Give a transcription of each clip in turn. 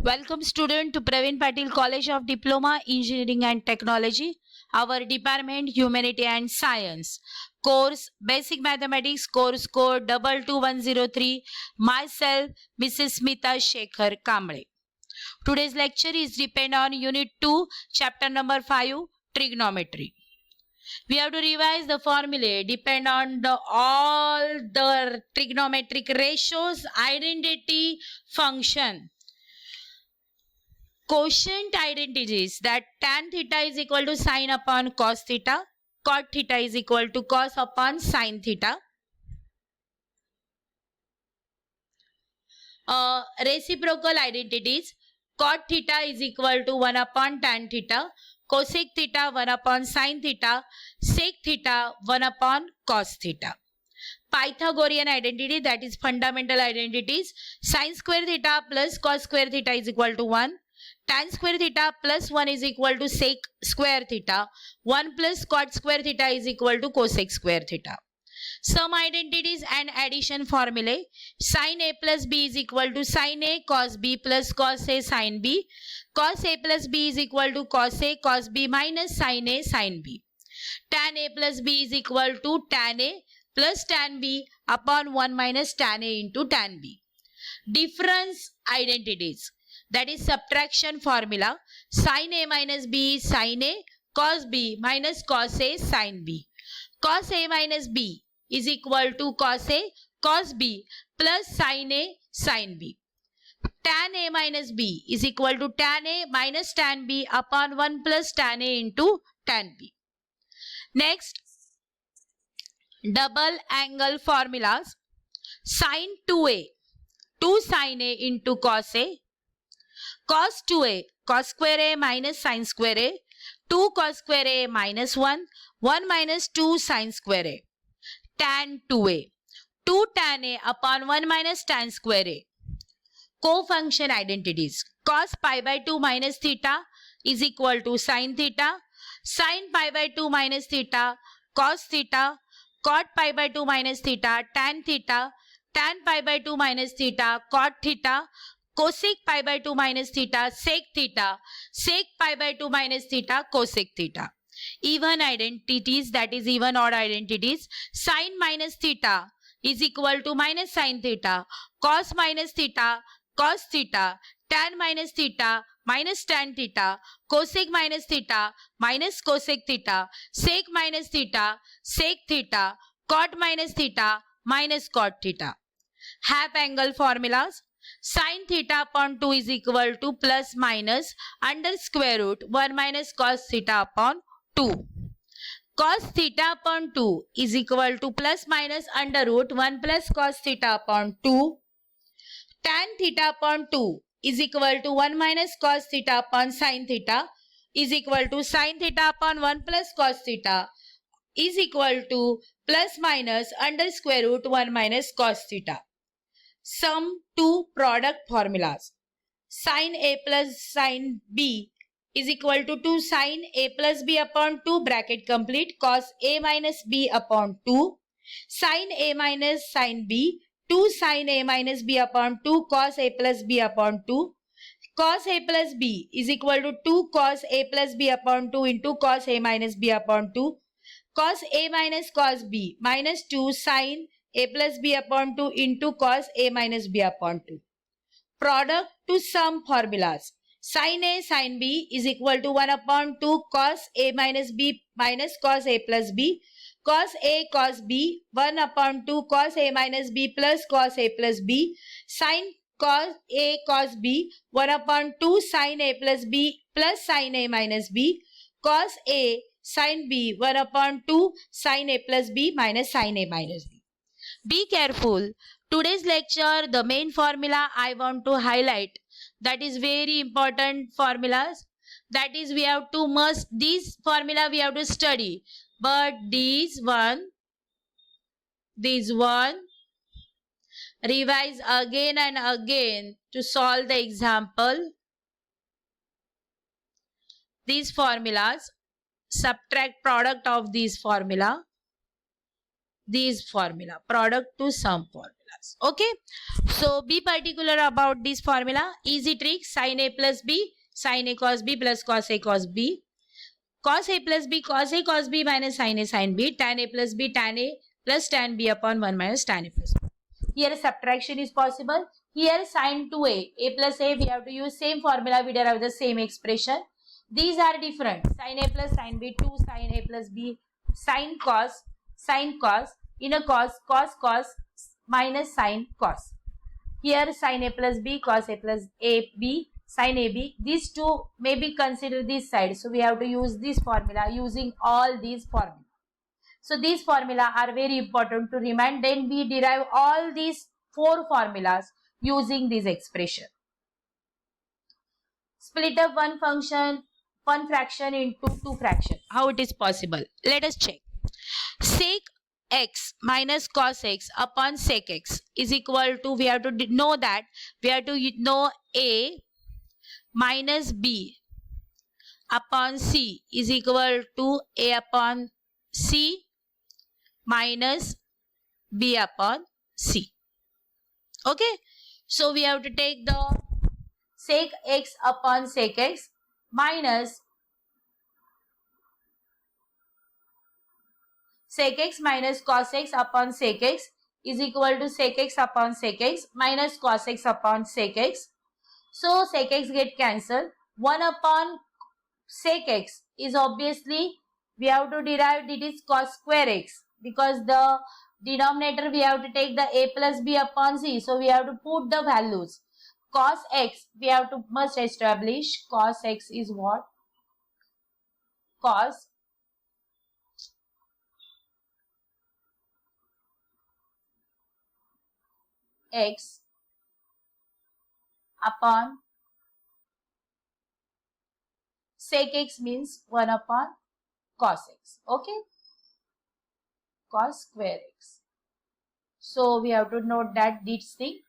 Welcome student to Praveen Patil College of Diploma Engineering and Technology. Our department Humanity and Science. Course Basic Mathematics course code 22103. Myself Mrs. Smita Shekhar Kamble. Today's lecture is depend on Unit 2 Chapter number 5 Trigonometry. We have to revise the formulae depend on all the trigonometric ratios, identity, function. Quotient identities that tan theta is equal to sine upon cos theta, cot theta is equal to cos upon sine theta. Reciprocal identities, cot theta is equal to 1 upon tan theta, cosec theta 1 upon sine theta, sec theta 1 upon cos theta. Pythagorean identity, that is fundamental identities, sine square theta plus cos square theta is equal to 1. Tan square theta plus 1 is equal to sec square theta. 1 plus cot square theta is equal to cosec square theta. Some identities and addition formulae. Sin A plus B is equal to sin A cos B plus cos A sin B. Cos A plus B is equal to cos A cos B minus sin A sin B. Tan A plus B is equal to tan A plus tan B upon 1 minus tan A into tan B. Difference identities. That is subtraction formula. Sin A minus B is sin A, cos B minus cos A sin B. Cos A minus B is equal to cos A, cos B plus sin A sin B. Tan A minus B is equal to tan A minus tan B upon 1 plus tan A into tan B. Next, double angle formulas. Sin 2A, 2 sin A into cos A. Cos 2a, cos square A minus sin square A, 2 cos square A minus 1, 1 minus 2 sin square A. Tan 2a, 2 tan A upon 1 minus tan square A. Co-function identities. Cos pi by 2 minus theta is equal to sin theta, sin pi by 2 minus theta, cos theta, cot pi by 2 minus theta, tan pi by 2 minus theta, cot theta, cosec pi by 2 minus theta, sec pi by 2 minus theta, cosec theta. Even identities, that is even odd identities. Sin minus theta is equal to minus sin theta, cos minus theta, cos theta, tan minus theta, minus tan theta, cosec minus theta, minus cosec theta, sec minus theta, sec theta, cot minus theta, minus cot theta. Half angle formulas. Sin theta upon 2 is equal to plus minus under square root 1 minus cos theta upon 2. Cos theta upon 2 is equal to plus minus under root 1 plus cos theta upon 2. Tan theta upon 2 is equal to 1 minus cos theta upon sin theta is equal to sin theta upon 1 plus cos theta is equal to plus minus under square root 1 minus cos theta. Sum two product formulas. Sin A plus sin B is equal to 2 sin A plus B upon 2 bracket complete cos A minus B upon 2. Sin A minus sin B, 2 sin A minus B upon 2 cos A plus B upon 2. Cos A plus B is equal to 2 cos A plus B upon 2 into cos A minus B upon 2. Cos A minus cos B minus 2 sin A plus B upon 2 into cos A minus B upon 2. Product to sum formulas. Sin A sin B is equal to 1 upon 2 cos A minus B minus cos A plus B. Cos A cos B 1 upon 2 cos A minus B plus cos A plus B. Sin cos A cos B 1 upon 2 sin A plus B plus sin A minus B. Cos A sin B 1 upon 2 sin A plus B minus sin A minus B. Be careful. Today's lecture, the main formula I want to highlight, that is very important formulas. That is we have to this formula we have to study. But this one, revise again and again to solve the example. These formulas, subtract product of these formula. Product to sum formula. formulas. Okay, so be particular about this formula. Easy trick: sin A plus B, sin A cos B plus cos A cos B, cos A plus B, cos A cos B minus sin A sin B, tan A plus B, tan A plus tan B upon 1 minus tan A plus B. Here subtraction is possible. Here sin 2A, A plus A, we have to use same formula, we derive the same expression. These are different. Sin A plus sin B, 2 sin A plus B, sin cos, in a cos minus sin cos. Here sin A plus B, cos A plus AB, sin AB. These two may be considered this side. So we have to use this formula using all these formulas. So these formula are very important to remind. Then we derive all these 4 formulas using this expression. Split up one fraction into 2 fractions. How it is possible? Let us check. Sec x minus cos x upon sec x is equal to, we have to know that, we have to know A minus B upon C is equal to A upon C minus B upon C. Okay, so we have to take the sec x upon sec x minus sec x minus cos x upon sec x is equal to sec x upon sec x minus cos x upon sec x. So sec x get cancelled. 1 upon sec x is obviously, we have to derive it is cos square x, because the denominator we have to take the A plus B upon C. So we have to put the values. Cos x, we have to must establish cos x is what? Cos x upon sec x means 1 upon cos x. Okay, cos square x. So we have to note that this thing.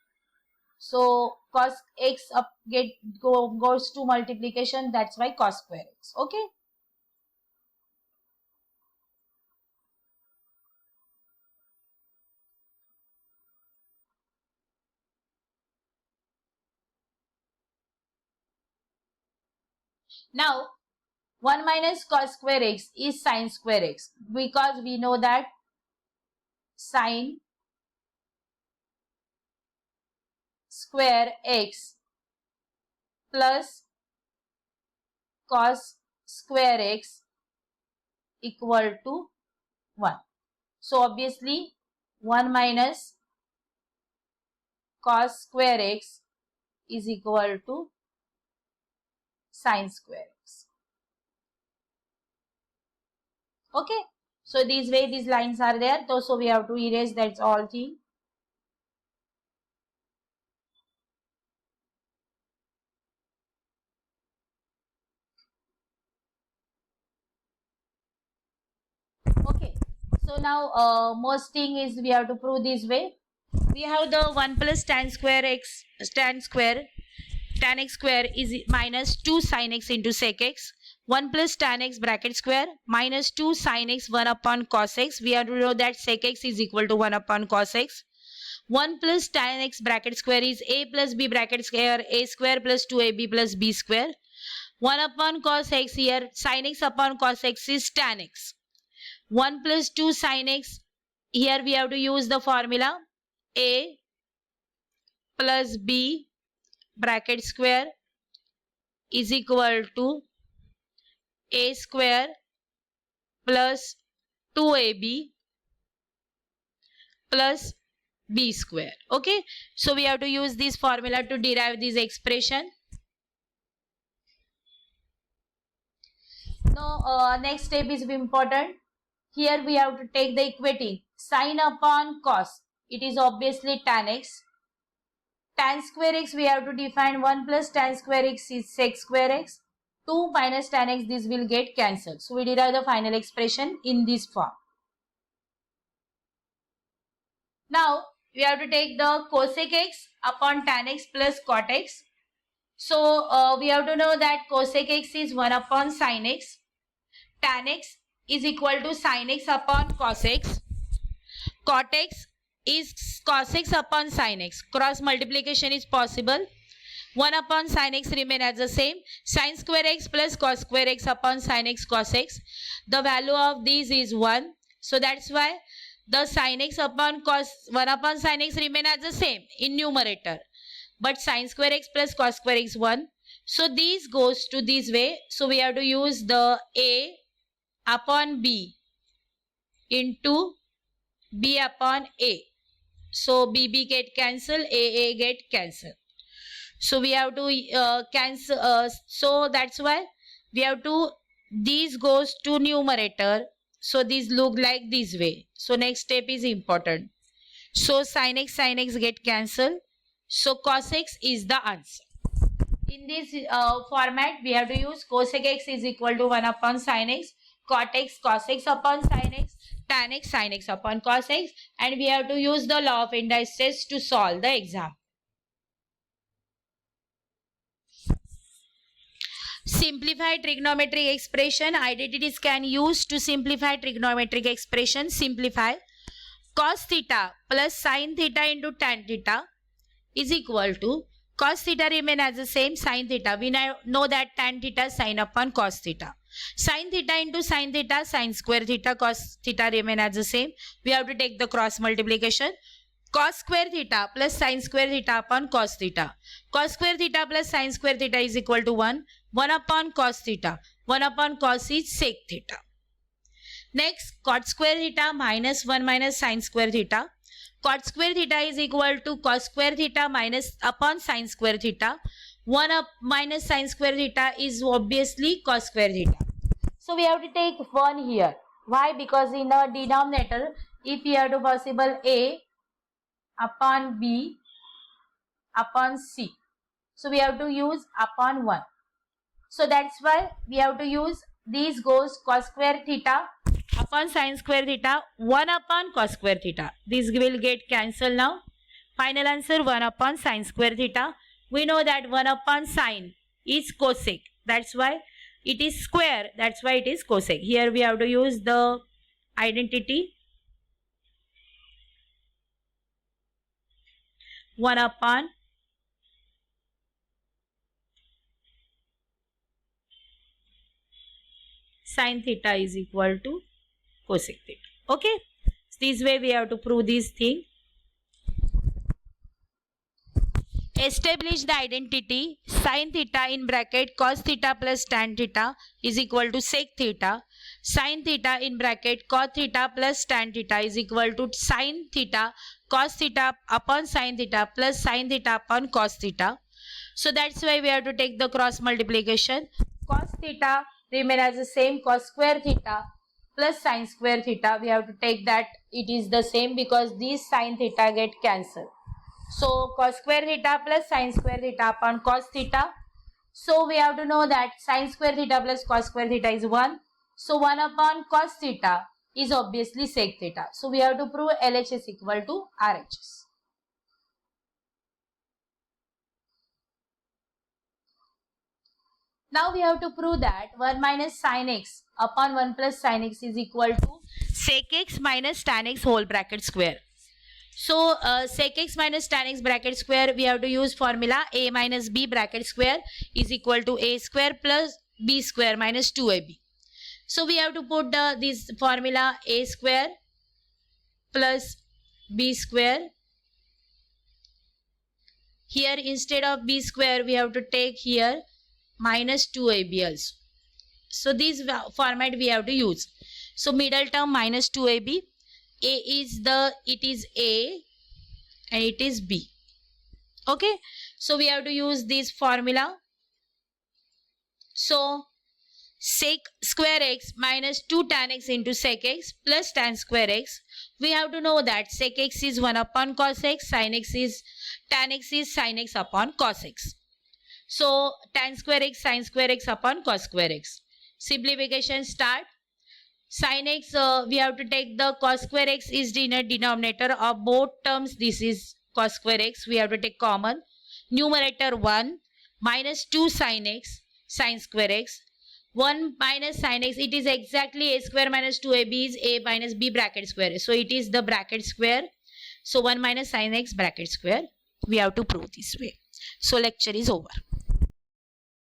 So cos x up goes to multiplication, that's why cos square x. Okay, now 1 minus cos square x is sin square x, because we know that sin square x plus cos square x equal to 1. So obviously 1 minus cos square x is equal to sin square x. Okay, so this way these lines are there, so we have to erase, that's all thing. Okay, so now most thing is we have to prove this way. We have the 1 plus tan square x, tan x square is minus 2 sin x into sec x. 1 plus tan x bracket square minus 2 sin x 1 upon cos x. We have to know that sec x is equal to 1 upon cos x. 1 plus tan x bracket square is a plus b bracket square, a square plus 2ab plus b square. 1 upon cos x, here sin x upon cos x is tan x. 1 plus 2 sin x, here we have to use the formula a plus b bracket square is equal to a square plus 2ab plus b square. Okay, so we have to use this formula to derive this expression. Now next step is important. Here we have to take the equating. Sin upon cos, it is obviously tan x. Tan square x, we have to define 1 plus tan square x is sec square x. 2 minus tan x, this will get cancelled. So we derive the final expression in this form. Now we have to take the cosec x upon tan x plus cot x. So we have to know that cosec x is 1 upon sin x. Tan x is equal to sin x upon cos x. Cot x is cos x upon sin x. Cross multiplication is possible. 1 upon sin x remain as the same. Sin square x plus cos square x upon sin x cos x. The value of these is 1. So that's why the sin x upon cos 1 upon sin x remain as the same in numerator. But sin square x plus cos square x 1. So these goes to this way. So we have to use the a upon b into b upon a. So b get cancel, a get cancel. So we have to cancel. So that's why we have to, these goes to numerator. So these look like this way. So next step is important. So sin x get cancelled. So cos x is the answer. In this format, we have to use cosec x is equal to 1 upon sin x, cot x cos x upon sin x, tan x sin x upon cos x, and we have to use the law of indices to solve the exam. Simplified trigonometric expression. Identities can use to simplify trigonometric expression. Simplify. Cos theta plus sin theta into tan theta is equal to, cos theta remain as the same, sin theta. We now know that tan theta sin upon cos theta. Sin theta into sin theta, sin square theta, cos theta remain as the same. We have to take the cross multiplication. Cos square theta plus sin square theta upon cos theta. Cos square theta plus sin square theta is equal to 1. 1 upon cos theta. 1 upon cos is sec theta. Next, cot square theta minus 1 minus sin square theta. Cot square theta is equal to cos square theta minus upon sin square theta. 1 up minus sin square theta is obviously cos square theta. So we have to take 1 here. Why? Because in the denominator, if we have to possible a upon b upon c, so we have to use upon 1. So that's why we have to use, these goes cos square theta upon sin square theta, 1 upon cos square theta. This will get cancelled now. Final answer 1 upon sin square theta. We know that 1 upon sin is cosec. That's why it is square. That's why it is cosec. Here we have to use the identity 1 upon sin theta is equal to cosec theta. Okay. This way we have to prove this thing. Establish the identity sin theta in bracket cos theta plus tan theta is equal to sec theta. Sin theta in bracket cos theta plus tan theta is equal to sin theta cos theta upon sin theta plus sin theta upon cos theta. So that's why we have to take the cross multiplication. Cos theta remain as the same, cos square theta plus sin square theta. We have to take that it is the same because these sin theta get cancelled. So cos square theta plus sin square theta upon cos theta. So we have to know that sin square theta plus cos square theta is 1. So 1 upon cos theta is obviously sec theta. So we have to prove LHS equal to RHS. Now we have to prove that 1 minus sin x upon 1 plus sin x is equal to sec x minus tan x whole bracket square. So sec x minus tan x bracket square, we have to use formula a minus b bracket square is equal to a square plus b square minus 2ab. So we have to put this formula a square plus b square. Here instead of b square we have to take here minus 2ab also. So this format we have to use. So middle term minus 2ab. A is it is A and it is B. Okay. So we have to use this formula. So sec square x minus 2 tan x into sec x plus tan square x. We have to know that sec x is 1 upon cos x, sin x is tan x is sin x upon cos x. So tan square x sin square x upon cos square x. Simplification start. Sin x, we have to take the cos square x is in a denominator of both terms. This is cos square x. We have to take common. Numerator 1 minus 2 sin x sin square x. 1 minus sin x. It is exactly a square minus 2ab is a minus b bracket square. So it is the bracket square. So 1 minus sin x bracket square. We have to prove this way. So lecture is over.